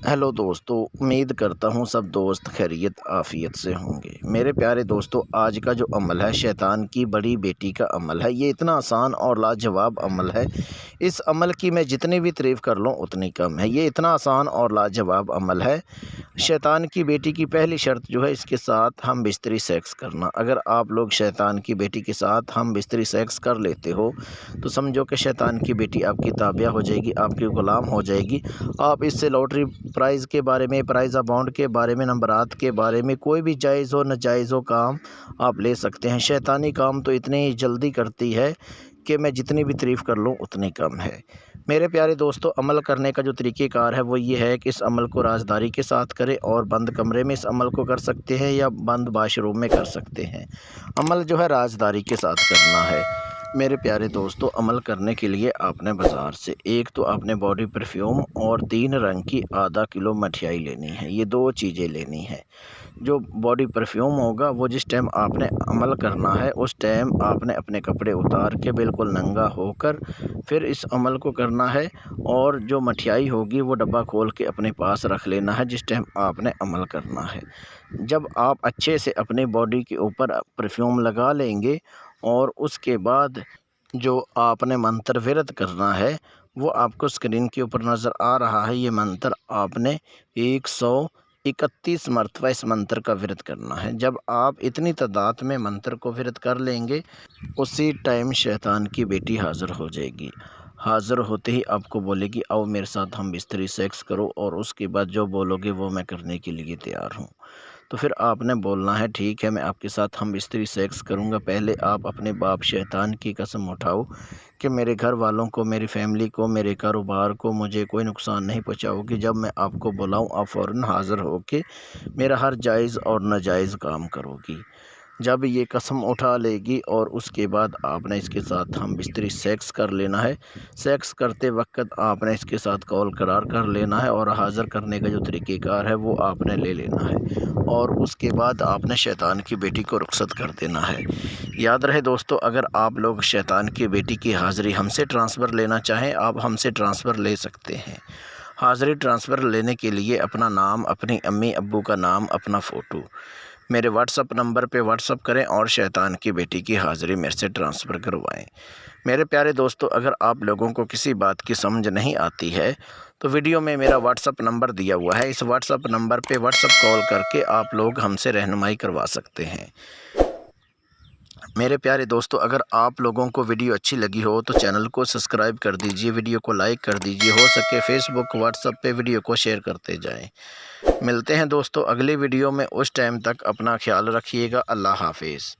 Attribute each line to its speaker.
Speaker 1: Hello दोस्तों, उम्मीद करता हूँ सब दोस्त खैरियत आफ़ियत से होंगे। मेरे प्यारे दोस्तों, आज का जो अमल है शैतान की बड़ी बेटी का अमल है। ये इतना आसान और लाजवाब अमल है, इस अमल की मैं जितनी भी तारीफ़ कर लूँ उतनी कम है। ये इतना आसान और लाजवाब अमल है। शैतान की बेटी की पहली शर्त जो है, इसके साथ हम बिस्तरी सेक्स करना। अगर आप लोग शैतान की बेटी के साथ हम बिस्तरी सेक्स कर लेते हो तो समझो कि शैतान की बेटी आपकी ताबिया हो जाएगी, आपकी ग़ुलाम हो जाएगी। आप इससे लॉटरी प्राइज़ के बारे में, प्राइज़ अमाउंट के बारे में, नंबरात के बारे में, कोई भी जायज़ हो नाजायज़ हो काम आप ले सकते हैं। शैतानी काम तो इतनी जल्दी करती है कि मैं जितनी भी तारीफ़ कर लूँ उतनी कम है। मेरे प्यारे दोस्तों, अमल करने का जो तरीक़ेकार है वो ये है कि इस अमल को राज़दारी के साथ करें और बंद कमरे में इस अमल को कर सकते हैं या बंद वाशरूम में कर सकते हैं। अमल जो है राज़दारी के साथ करना है। मेरे प्यारे दोस्तों, अमल करने के लिए आपने बाज़ार से एक तो आपने बॉडी परफ्यूम और 3 रंग की आधा किलो मठियाई लेनी है। ये 2 चीज़ें लेनी है। जो बॉडी परफ्यूम होगा वो जिस टाइम आपने अमल करना है उस टाइम आपने अपने कपड़े उतार के बिल्कुल नंगा होकर फिर इस अमल को करना है। और जो मठियाई होगी वो डब्बा खोल के अपने पास रख लेना है जिस टाइम आपने अमल करना है। जब आप अच्छे से अपनी बॉडी के ऊपर परफ्यूम लगा लेंगे और उसके बाद जो आपने मंत्र विरत करना है वो आपको स्क्रीन के ऊपर नज़र आ रहा है। ये मंत्र आपने 131 मरतबा इस मंत्र का विरत करना है। जब आप इतनी तादाद में मंत्र को विरत कर लेंगे उसी टाइम शैतान की बेटी हाज़िर हो जाएगी। हाज़िर होते ही आपको बोलेगी आओ मेरे साथ हम बिस्तरी सेक्स करो, और उसके बाद जो बोलोगे वो मैं करने के लिए तैयार हूँ। तो फिर आपने बोलना है ठीक है मैं आपके साथ हम बिस्तरी सेक्स करूँगा। पहले आप अपने बाप शैतान की कसम उठाओ कि मेरे घर वालों को, मेरी फैमिली को, मेरे कारोबार को, मुझे कोई नुकसान नहीं पहुँचाओगी। जब मैं आपको बुलाऊँ आप फ़ौरन हाज़िर होके मेरा हर जायज़ और नाजायज़ काम करोगी। जब ये कसम उठा लेगी और उसके बाद आपने इसके साथ हम बिस्तरी सेक्स कर लेना है। सेक्स करते वक्त आपने इसके साथ कौल करार कर लेना है और हाज़िर करने का जो तरीक़ेकार है वो आपने ले लेना है। और उसके बाद आपने शैतान की बेटी को रुखसत कर देना है। याद रहे दोस्तों, अगर आप लोग शैतान की बेटी की हाज़िरी हमसे ट्रांसफ़र लेना चाहें आप हमसे ट्रांसफ़र ले सकते हैं। हाज़िरी ट्रांसफ़र लेने के लिए अपना नाम, अपनी अम्मी अब्बू का नाम, अपना फ़ोटो मेरे व्हाट्सअप नंबर पे व्हाट्सअप करें और शैतान की बेटी की हाज़िरी मेरे से ट्रांसफ़र करवाएं। मेरे प्यारे दोस्तों, अगर आप लोगों को किसी बात की समझ नहीं आती है तो वीडियो में मेरा व्हाट्सअप नंबर दिया हुआ है। इस व्हाट्सअप नंबर पे व्हाट्सअप कॉल करके आप लोग हमसे रहनुमाई करवा सकते हैं। मेरे प्यारे दोस्तों, अगर आप लोगों को वीडियो अच्छी लगी हो तो चैनल को सब्सक्राइब कर दीजिए, वीडियो को लाइक कर दीजिए, हो सके फेसबुक व्हाट्सएप पे वीडियो को शेयर करते जाएं। मिलते हैं दोस्तों अगली वीडियो में, उस टाइम तक अपना ख्याल रखिएगा। अल्लाह हाफिज़।